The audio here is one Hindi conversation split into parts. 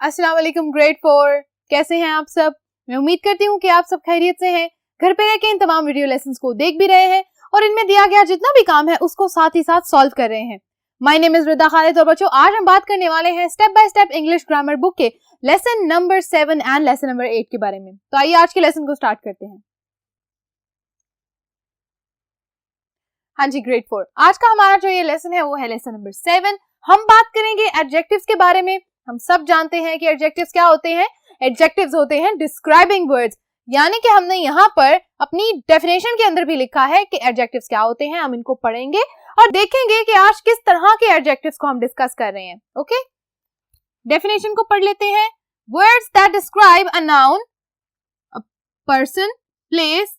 अस्सलाम वालेकुम ग्रेड 4। कैसे हैं आप सब? मैं उम्मीद करती हूँ कि आप सब खैरियत से हैं, घर पे रह के इन तमाम वीडियो लेसन्स को देख भी रहे हैं और इनमें दिया गया जितना भी काम है उसको साथ ही साथ सॉल्व कर रहे हैं। My name is Rida Khalid और बच्चों आज हम बात करने वाले हैं step by step English grammar book के lesson number 7 and lesson number 8 के बारे में। तो आइए आज के लेसन को स्टार्ट करते हैं। हाँ जी ग्रेड 4, आज का हमारा जो ये लेसन है वो है लेसन नंबर 7। हम बात करेंगे एडजेक्टिव्स के बारे में। हम सब जानते हैं कि एडजेक्टिव्स क्या होते हैं। एडजेक्टिव्स होते हैं डिस्क्राइबिंग वर्ड्स, यानी कि हमने यहाँ पर अपनी डेफिनेशन के अंदर भी लिखा है कि एडजेक्टिव्स क्या होते हैं। हम इनको पढ़ेंगे और देखेंगे कि आज किस तरह के एडजेक्टिव्स को हम डिस्कस कर रहे हैं। ओके, डेफिनेशन को पढ़ लेते हैं। Words that describe a noun, a person, place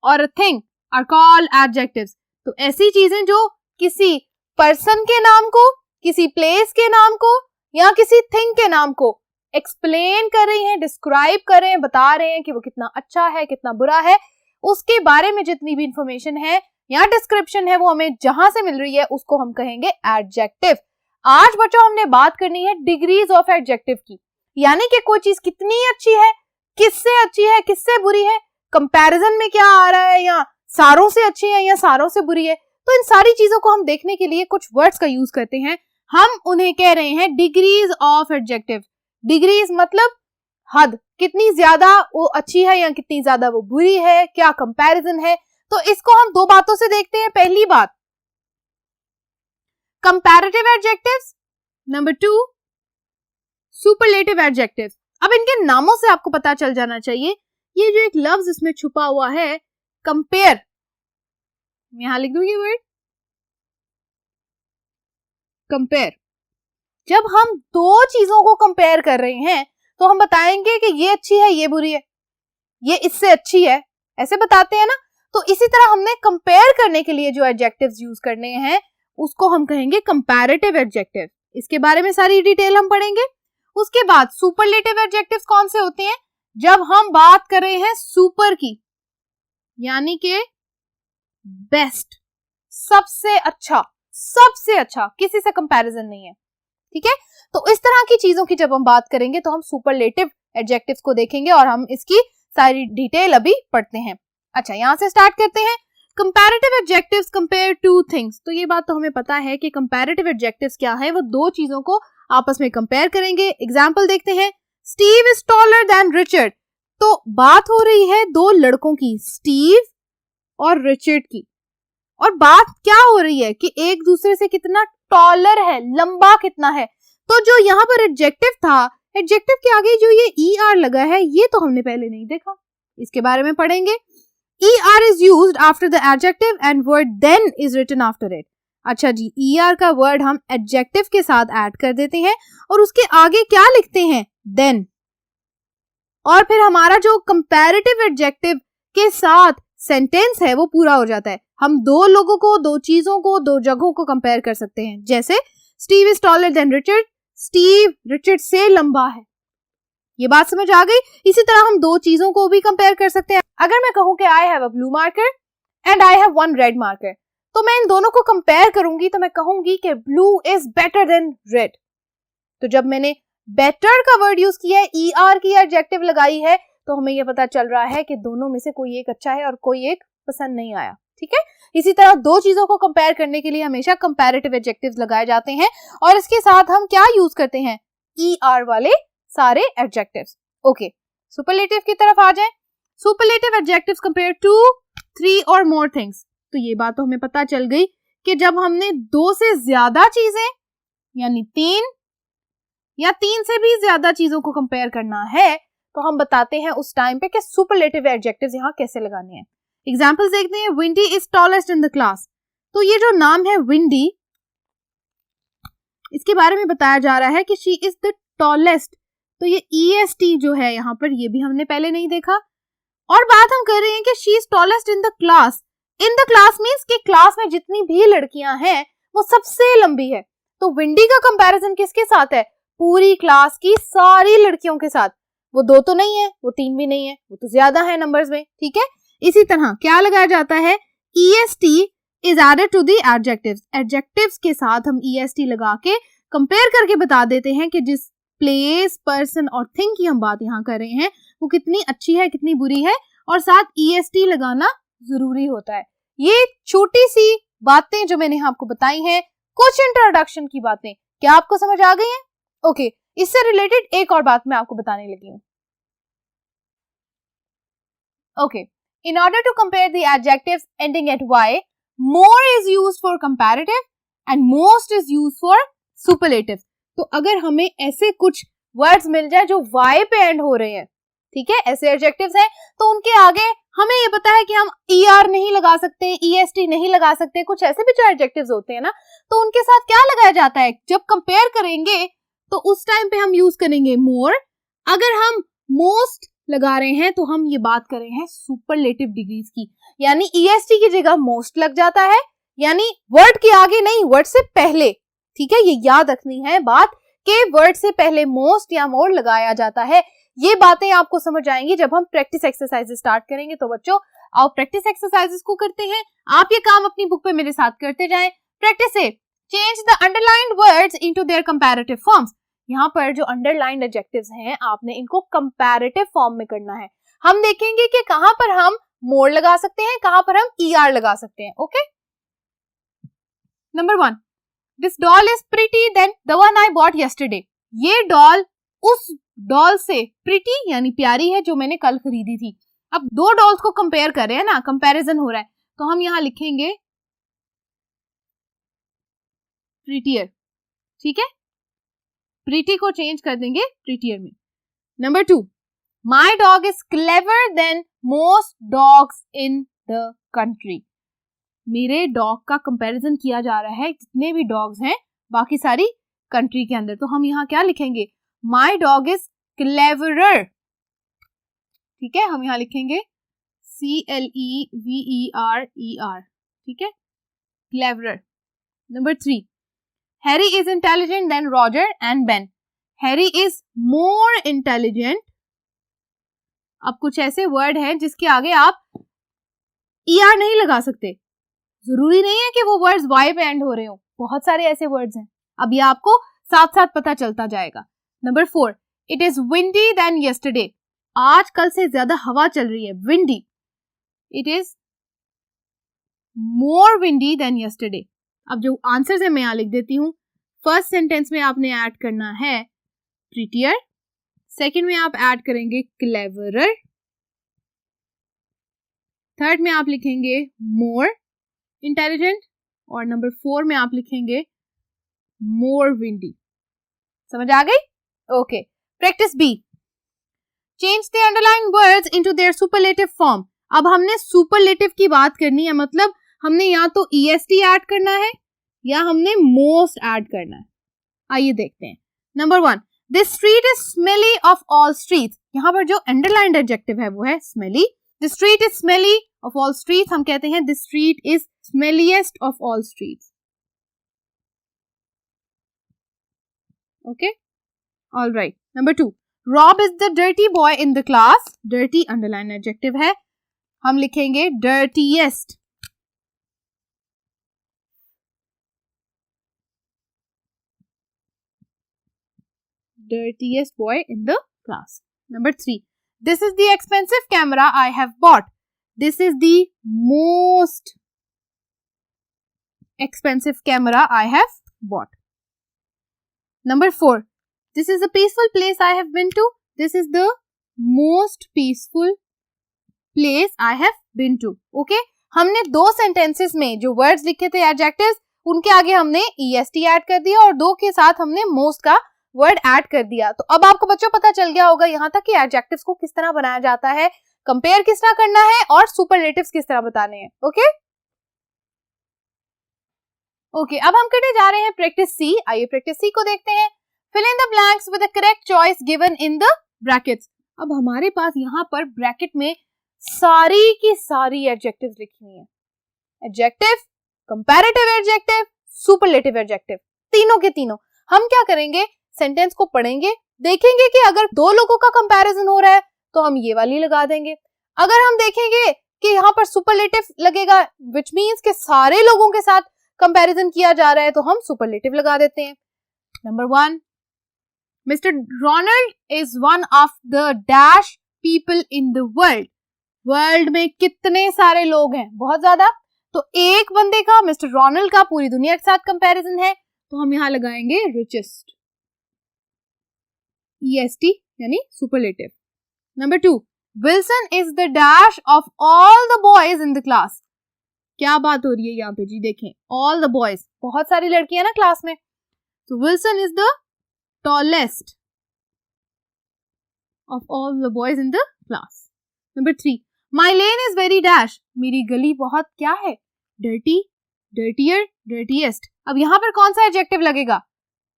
और a thing are called adjectives. तो ऐसी चीजें जो किसी पर्सन के नाम को, किसी प्लेस के नाम को या किसी थिंग के नाम को एक्सप्लेन कर रही हैं, डिस्क्राइब कर रहे हैं, बता रहे हैं कि वो कितना अच्छा है, कितना बुरा है, उसके बारे में जितनी भी इंफॉर्मेशन है या डिस्क्रिप्शन है वो हमें जहां से मिल रही है उसको हम कहेंगे एडजेक्टिव। आज बच्चों हमने बात करनी है डिग्रीज ऑफ एडजेक्टिव की, यानी कि कोई चीज कितनी अच्छी है, किससे बुरी है, कंपैरिजन में क्या आ रहा है, या सारों से अच्छी है या सारों से बुरी है। तो इन सारी चीजों को हम देखने के लिए कुछ वर्ड्स का यूज करते हैं। हम उन्हें कह रहे हैं डिग्रीज ऑफ एडजेक्टिव। डिग्रीज मतलब हद, कितनी ज्यादा वो अच्छी है या कितनी ज्यादा वो बुरी है, क्या कंपैरिजन है। तो इसको हम दो बातों से देखते हैं। पहली बात comparative adjectives, number 2 superlative adjectives. अब इनके नामों से आपको पता चल जाना चाहिए। ये जो एक लफ्ज इसमें छुपा हुआ है कंपेयर, यहां लिख दूंगी वर्ड कंपेयर। जब हम दो चीजों को कंपेयर कर रहे हैं तो हम बताएंगे कि ये अच्छी है, ये बुरी है, ये इससे अच्छी है, ऐसे बताते हैं ना। तो इसी तरह हमने कंपेयर करने के लिए जो एडजेक्टिव्स यूज करने हैं उसको हम कहेंगे कंपैरेटिव एडजेक्टिव। इसके बारे में सारी डिटेल हम पढ़ेंगे। उसके बाद सुपरलेटिव एडजेक्टिव्स कौन से होते हैं? जब हम बात कर रहे हैं सुपर की, यानी कि बेस्ट, सबसे अच्छा, किसी से कंपैरिजन नहीं है, ठीक है। तो इस तरह की चीजों की जब हम बात करेंगे तो हम सुपरलेटिव एडजेक्टिव्स को देखेंगे और हम इसकी सारी डिटेल अभी पढ़ते हैं। अच्छा, यहां से स्टार्ट करते हैं। Comparative adjectives compare two things. तो ये बात तो हमें पता है कि कंपैरेटिव एडजेक्टिव्स क्या है, वो दो चीजों को आपस में कंपेयर करेंगे। एग्जाम्पल देखते हैं। Steve is taller than Richard. तो बात हो रही है दो लड़कों की, स्टीव और रिचर्ड की, और बात क्या हो रही है कि एक दूसरे से कितना टॉलर है, लंबा कितना है। तो जो यहाँ पर एडजेक्टिव था, एडजेक्टिव के आगे जो ये ER लगा है ये तो हमने पहले नहीं देखा, इसके बारे में पढ़ेंगे। ER is used after the adjective and word then is written after it। अच्छा जी, ER का वर्ड हम एडजेक्टिव के साथ ऐड कर देते हैं और उसके आगे क्या लिखते हैं? then। और फिर हमारा जो कंपैरेटिव एडजेक्टिव के साथ सेंटेंस है वो पूरा हो जाता है। हम दो लोगों को, दो चीजों को, दो जगहों को कंपेयर कर सकते हैं। जैसे Steve is taller than Richard, Steve Richard से लंबा है। ये बात समझ आ गई। इसी तरह हम दो चीजों को भी कंपेयर कर सकते हैं। अगर मैं कहूं कि I have a blue marker and I have one red marker, तो मैं इन दोनों को कंपेयर करूंगी तो मैं कहूंगी कि blue is better than red. तो जब मैंने बेटर का वर्ड यूज किया है, ER की एडजेक्टिव लगाई है, तो हमें यह पता चल रहा है कि दोनों में से कोई एक अच्छा है और कोई एक पसंद नहीं आया, ठीक है। इसी तरह दो चीजों को कंपेयर करने के लिए हमेशा कंपैरेटिव एडजेक्टिव्स लगाए जाते हैं और इसके साथ हम क्या यूज करते हैं? ER वाले सारे एडजेक्टिव्स। ओके, सुपरलेटिव की तरफ आ जाएं। सुपरलेटिव एडजेक्टिव्स कंपेयर टू 3 और मोर थिंग्स। तो ये बात तो हमें पता चल गई कि जब हमने दो से ज्यादा चीजें यानी 3 या 3 से भी ज्यादा चीजों को कंपेयर करना है तो हम बताते हैं उस टाइम पे कि सुपरलेटिव एडजेक्टिव्स यहाँ कैसे लगाने हैं। एग्जाम्पल्स देखते हैं। Windy is tallest in the class. तो ये जो नाम है विंडी, इसके बारे में बताया जा रहा है कि शी इज द टॉलेस्ट। तो ये EST जो है यहाँ पर, ये भी हमने पहले नहीं देखा। और बात हम कर रहे हैं कि she is tallest in the class. In the class means कि क्लास में जितनी भी लड़कियां हैं वो सबसे लंबी है। तो विंडी का कंपैरिजन किसके साथ है? पूरी क्लास की सारी लड़कियों के साथ। वो 2 तो नहीं है, वो 3 भी नहीं है, वो तो ज्यादा है नंबर्स में, ठीक है। इसी तरह क्या लगाया जाता है? EST is added to the adjectives। Adjectives के साथ हम EST लगा के कंपेयर करके बता देते हैं कि जिस प्लेस, पर्सन और थिंग की हम बात यहाँ कर रहे हैं वो कितनी अच्छी है, कितनी बुरी है, और साथ EST लगाना जरूरी होता है। ये छोटी सी बातें जो मैंने आपको बताई हैं, कुछ इंट्रोडक्शन की बातें, क्या आपको समझ आ गई हैं? ओके, इससे रिलेटेड एक और बात मैं आपको बताने लगी हूँ। Okay, in order to compare the adjectives ending at y, more is used for comparative and most is used for superlative. तो अगर हमें ऐसे कुछ वर्ड्स मिल जाए जो y पे एंड हो रहे हैं, ठीक है, ऐसे एडजेक्टिव्स हैं, तो उनके आगे हमें ये पता है कि हम ER नहीं लगा सकते, EST नहीं लगा सकते, कुछ ऐसे भी जो एडजेक्टिव्स होते हैं ना, तो उनके साथ क्या लगाया जाता है? जब कंपेयर करेंगे तो उस टाइम पे हम यूज करेंगे more। अगर हम most लगा रहे हैं तो हम ये बात कर रहे हैं सुपरलेटिव डिग्रीज की, यानी EST की जगह मोस्ट लग जाता है, यानी वर्ड के आगे नहीं, वर्ड से पहले, ठीक है, ये याद रखनी है बात कि वर्ड से पहले मोस्ट या मोर लगाया जाता है। ये बातें आपको समझ आएंगी जब हम प्रैक्टिस एक्सरसाइजेस स्टार्ट करेंगे। तो बच्चों आओ प्रैक्टिस एक्सरसाइजेस को करते हैं। आप ये काम अपनी बुक पे मेरे साथ करते जाएं। प्रैक्टिस से change the underlined words into there comparative forms. यहाँ पर जो अंडरलाइंड एडजेक्टिव्स हैं आपने इनको कंपैरेटिव फॉर्म में करना है। हम देखेंगे कि कहां पर हम मोर लगा सकते हैं, कहां पर हम ER लगा सकते हैं। Okay, number 1, this doll is pretty then the one I bought yesterday. ये डॉल उस डॉल से प्रिटी यानी प्यारी है जो मैंने कल खरीदी थी। अब दो डॉल्स को कंपेयर कर रहे हैं ना, कंपैरिजन हो रहा है, तो हम यहां लिखेंगे प्रिटियर, ठीक है, प्रीटी को चेंज कर देंगे प्रीटियर में। Number 2, my dog is clever then most dogs in the country. मेरे डॉग का कंपैरिजन किया जा रहा है जितने भी डॉग्स हैं बाकी सारी कंट्री के अंदर, तो हम यहाँ क्या लिखेंगे? माई डॉग इज क्लेवरर, ठीक है, हम यहाँ लिखेंगे CLEVERER, ठीक है, cleverer. Number 3, Harry is intelligent than Roger and Ben. Harry is more intelligent। अब कुछ ऐसे वर्ड हैं जिसके आगे आप ER नहीं लगा सकते, जरूरी नहीं है कि वो वर्ड्स Y पे एंड हो रहे हो, बहुत सारे ऐसे वर्ड्स हैं। अब ये आपको साथ साथ पता चलता जाएगा। Number 4, It is windy than yesterday। आज कल से ज्यादा हवा चल रही है, windy। It is more windy than yesterday। अब जो आंसर है मैं यहाँ लिख देती हूँ। फर्स्ट सेंटेंस में आपने ऐड करना है प्रीटियर, सेकंड में आप ऐड करेंगे क्लेवरर, थर्ड में आप लिखेंगे मोर इंटेलिजेंट, और नंबर 4 में आप लिखेंगे मोर विंडी। समझ आ गई? Okay, practice B, change the underlined words into their superlative form. अब हमने सुपरलेटिव की बात करनी है, मतलब हमने या तो EST ऐड करना है या हमने मोस्ट ऐड करना है। आइए देखते हैं। Number 1, this street is smelly of all streets. यहाँ पर जो अंडरलाइंड एडजेक्टिव है वो है smelly. This street is smelly of all streets, हम कहते हैं this street is smelliest of all streets. Okay, all right. Number 2, Rob is the dirty boy in the class. Dirty underlined adjective है, हम लिखेंगे dirtiest. dirtiest boy in the class. Number 3, this is the expensive camera I have bought. This is the most expensive camera I have bought. Number 4, this is a peaceful place I have been to. This is the most peaceful place I have been to. Okay, हमने दो sentences में जो words लिखे थे adjectives, उनके आगे हमने EST ऐड कर दिया और दो के साथ हमने most का वर्ड ऐड कर दिया। तो अब आपको बच्चों पता चल गया होगा यहाँ तक कि एडजेक्टिव्स को किस तरह बनाया जाता है, कंपेयर किस तरह करना है और सुपरलेटिव्स किस तरह बताने हैं। ओके ओके, अब हम करने जा रहे हैं प्रैक्टिस सी। आइए प्रैक्टिस सी को देखते हैं। Fill in the blanks with the correct choice given in the brackets. अब हमारे पास यहाँ पर ब्रैकेट में सारी की सारी एडजेक्टिव्स लिखी हुई हैं। Adjective, comparative adjective, superlative adjective, तीनों के तीनों। हम क्या करेंगे, सेंटेंस को पढ़ेंगे, देखेंगे कि अगर दो लोगों का कंपैरिजन हो रहा है तो हम ये वाली लगा देंगे। अगर हम देखेंगे कि यहाँ पर सुपरलेटिव लगेगा विच मीन्स कि सारे लोगों के साथ कंपैरिजन किया जा रहा है तो हम सुपरलेटिव लगा देते हैं। Number 1, mister Ronald is one of the dash people in the world. World में कितने सारे लोग हैं? बहुत ज्यादा। तो एक बंदे का, मिस्टर रोनाल्ड का, पूरी दुनिया के साथ कंपैरिजन है, तो हम यहां लगाएंगे रिचेस्ट, EST यानी superlative. Number 2, Wilson is the dash of all the boys in the class. क्या बात हो रही है यहाँ पे जी? देखें, ऑल द बॉयज, बहुत सारी लड़कियां ना क्लास में, तो Wilson is the tallest of all the boys in the class. Number 3, my lane is very dash. मेरी गली बहुत क्या है? Dirty, dirtier, dirtiest. अब यहाँ पर कौन सा एडजेक्टिव लगेगा?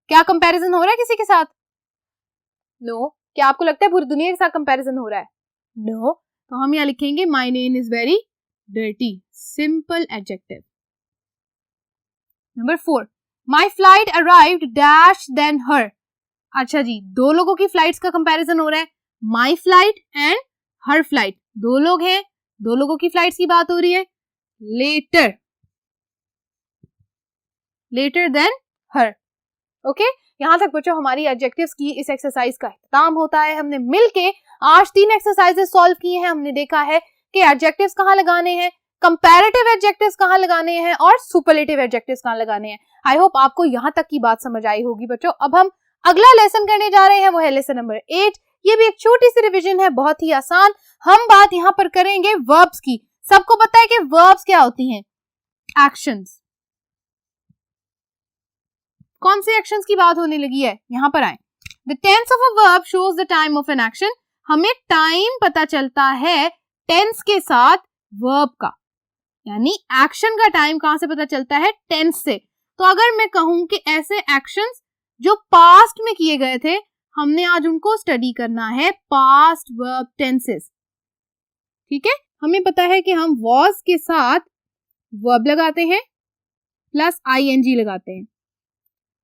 क्या कंपैरिजन हो रहा है किसी के साथ? नो। क्या आपको लगता है पूरी दुनिया के साथ कंपैरिजन हो रहा है? नो। तो हम यहाँ लिखेंगे my lane is very dirty, simple adjective. Number 4, my flight arrived dash than her. अच्छा जी, दो लोगों की फ्लाइट्स का कंपैरिजन हो रहा है, my flight and her flight. दो लोग हैं, दो लोगों की फ्लाइट्स की बात हो रही है। लेटर, लेटर देन हर। ओके, यहां तक बच्चों हमारी एडजेक्टिव्स की इस एक्सरसाइज का इख्तिताम होता है। हमने मिलके आज 3 एक्सरसाइजेस सॉल्व किए हैं। हमने देखा है कि एडजेक्टिव्स कहाँ लगाने हैं, कंपैरेटिव एडजेक्टिव्स कहाँ लगाने हैं और सुपरलेटिव एडजेक्टिव्स कहाँ लगाने हैं। आई होप आपको यहां तक की बात समझ आई होगी बच्चों। अब हम अगला लेसन करने जा रहे हैं, वो है लेसन नंबर 8। ये भी एक छोटी सी रिविजन है, बहुत ही आसान। हम बात यहाँ पर करेंगे वर्ब्स की। सबको पता है कि वर्ब्स क्या होती हैं? एक्शंस। कौन से एक्शंस की बात होने लगी है? यहां पर आए। The tense of a verb shows the time of an action. हमें टाइम पता चलता है टेंस के साथ वर्ब का, यानी एक्शन का टाइम कहां से पता चलता है? टेंस से। तो अगर मैं कहूं कि ऐसे एक्शंस जो पास्ट में किए गए थे, हमने आज उनको स्टडी करना है, पास्ट वर्ब टेंसेस। ठीक है, हमें पता है कि हम वॉज के साथ वर्ब लगाते हैं प्लस ING लगाते हैं,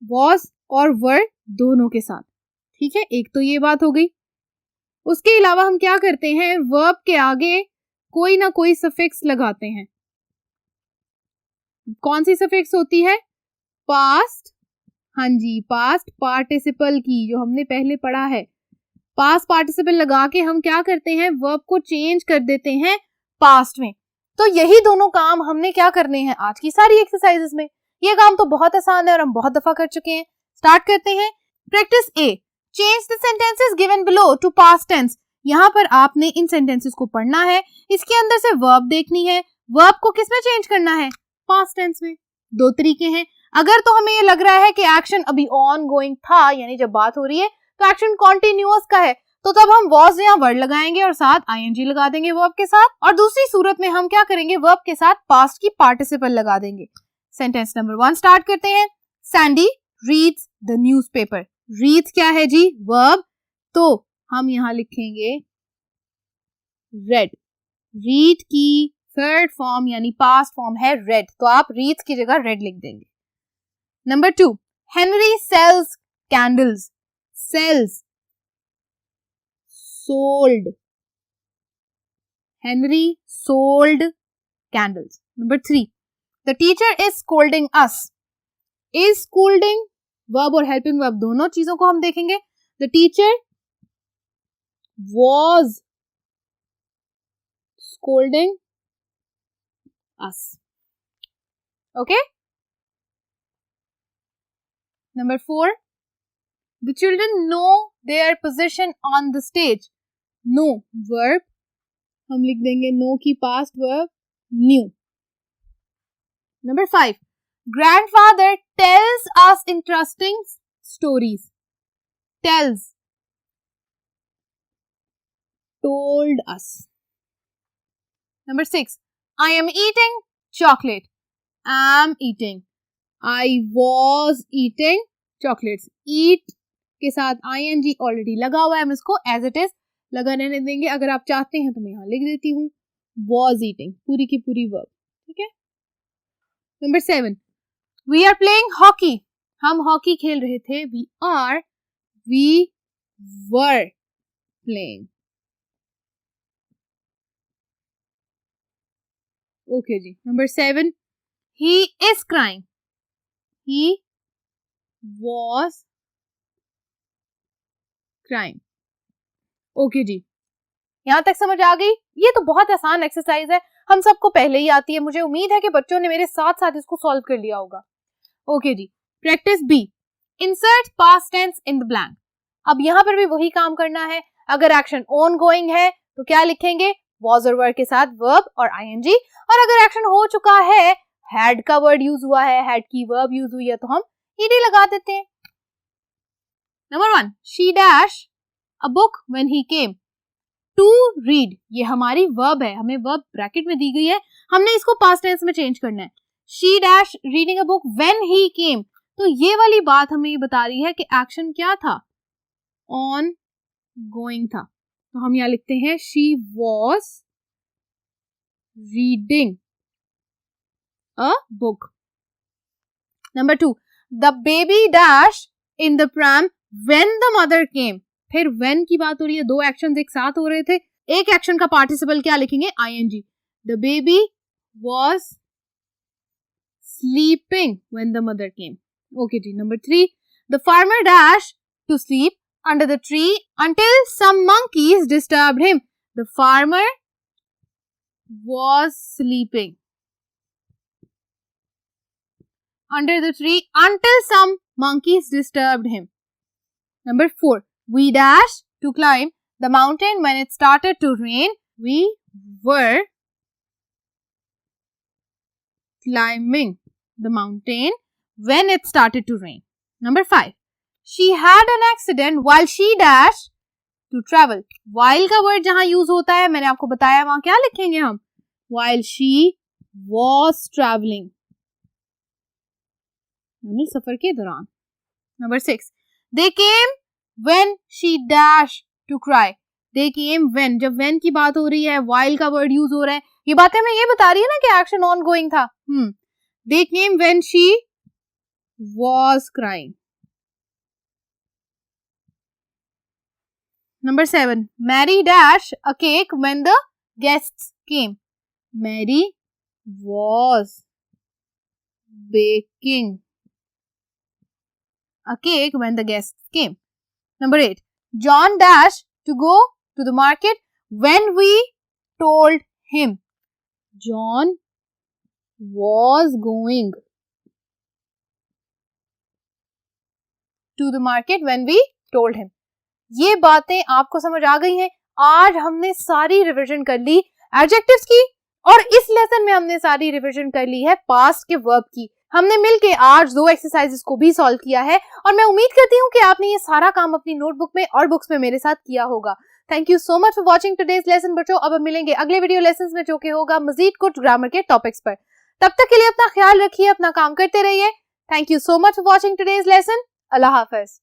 वॉज और वर दोनों के साथ। ठीक है, एक तो ये बात हो गई। उसके अलावा हम क्या करते हैं? वर्ब के आगे कोई ना कोई सफिक्स लगाते हैं। कौन सी सफिक्स होती है? पास्ट, हाँ जी, पास्ट पार्टिसिपल की, जो हमने पहले पढ़ा है। पास्ट पार्टिसिपल लगा के हम क्या करते हैं? वर्ब को चेंज कर देते हैं पास्ट में। तो यही दोनों काम हमने क्या करने हैं आज की सारी एक्सरसाइजेस में। ये काम तो बहुत आसान है और हम बहुत दफा कर चुके हैं। स्टार्ट करते हैं। Practice A, change the sentences given below to past tense. यहाँ पर आपने इन सेंटेंसेस को पढ़ना है, इसके अंदर से वर्ब देखनी है। वर्ब को किस में चेंज करना है? पास्ट टेंस में। दो तरीके हैं। अगर तो हमें ये लग रहा है कि एक्शन अभी ऑन गोइंग था, यानी जब बात हो रही है तो एक्शन कॉन्टिन्यूअस का है, तो तब हम वॉज या वर्ड लगाएंगे और साथ ING लगा देंगे वर्ब के साथ। और दूसरी सूरत में हम क्या करेंगे? वर्ब के साथ पास्ट की पार्टिसिपल लगा देंगे। सेंटेंस नंबर 1 स्टार्ट करते हैं। Sandy reads the newspaper. Reads क्या है जी? वर्ब। तो हम यहां लिखेंगे रेड। रीड की थर्ड फॉर्म यानी पास्ट फॉर्म है रेड, तो आप रीड्स की जगह रेड लिख देंगे। Number 2, Henry sells candles. Sells, sold. Henry sold candles. Number 3, the teacher is scolding us. Is scolding verb और helping verb दोनों चीजों को हम देखेंगे। The teacher was scolding us. Okay? Number 4, the children know their position on the stage. No verb, हम लिख देंगे नो की past verb new. Number 5, grandfather tells us interesting stories. Tells, told us. Number 6, I am eating chocolate. Am eating. I was eating chocolates. Eat के साथ ING ऑलरेडी लगा हुआ है, हम इसको एज इट इज लगा रहने देंगे। अगर आप चाहते हैं तो मैं यहाँ लिख देती हूँ was eating, पूरी की पूरी वर्ब। ठीक है। Number 7, we are playing hockey. हम हॉकी खेल रहे थे। we were playing. ओके जी। Number 7, he is crying. he was crime. Okay जी, यहाँ तक समझ आ गई? ये तो बहुत आसान एक्सरसाइज है, हम सबको पहले ही आती है। मुझे उम्मीद है कि बच्चों ने मेरे साथ साथ इसको सॉल्व कर लिया होगा। ओके जी, practice B, insert past tense in the blank. अब यहाँ पर भी वही काम करना है। अगर एक्शन ऑन गोइंग है तो क्या लिखेंगे? वॉज और वर के साथ वर्ब और आईएनजी, और अगर एक्शन हो चुका है, हैड का वर्ड यूज हुआ है, हैड की वर्ब यूज हुई है, तो हम ईडी लगा देते हैं। Number 1, she dash a book when he came to read. ये हमारी वर्ब है, हमें वर्ब ब्रैकेट में दी गई है, हमने इसको पास्ट टेंस में चेंज करना है। She dash reading a book when he came, तो ये वाली बात हमें ये बता रही है कि एक्शन क्या था? ऑन गोइंग था। तो हम यहाँ लिखते हैं she was reading a book. Number 2, the baby dash in the pram when the mother केम। फिर व्हेन की बात हो रही है, दो एक्शंस एक साथ हो रहे थे, एक एक्शन का पार्टिसिपल क्या लिखेंगे? ING. The baby was sleeping when the mother came. Okay जी। Number 3, the farmer dash to sleep under the tree until some monkeys disturbed him. The farmer was sleeping under the tree until some monkeys disturbed him. Number 4, we dashed to climb the mountain when it started to rain. We were climbing the mountain when it started to rain. Number 5, she had an accident while she dashed to travel. While का word जहां यूज होता है, मैंने आपको बताया वहां क्या लिखेंगे हम? While she was traveling, यानी सफर के दौरान। Number 6, they came when she dashed to cry. They came when, जब when की बात हो रही है, while का word यूज हो रहा है, ये बातें हमें ये बता रही है ना कि एक्शन ऑन गोइंग था। They came when she was crying. Number 7, Mary dashed a cake when the guests came. Mary was baking a cake when the guests came. Number 8, John dashed to go to the market when we told him. John was going to the market when we told him. ये बातें आपको समझ आ गई हैं? आज हमने सारी रिवीजन कर ली एडजेक्टिव्स की, और इस लेसन में हमने सारी रिवीजन कर ली है पास्ट के वर्ब की। हमने मिलके आज 2 एक्सरसाइजेस को भी सॉल्व किया है, और मैं उम्मीद करती हूँ कि आपने ये सारा काम अपनी नोटबुक में और बुक्स में मेरे साथ किया होगा। Thank you so much for watching today's lesson बच्चों। अब मिलेंगे अगले वीडियो लेसन में, जो कि होगा मजीद कुछ ग्रामर के टॉपिक्स पर। तब तक के लिए अपना ख्याल रखिए, अपना काम करते रहिए। Thank you so much for watching today's lesson. Allah Hafiz.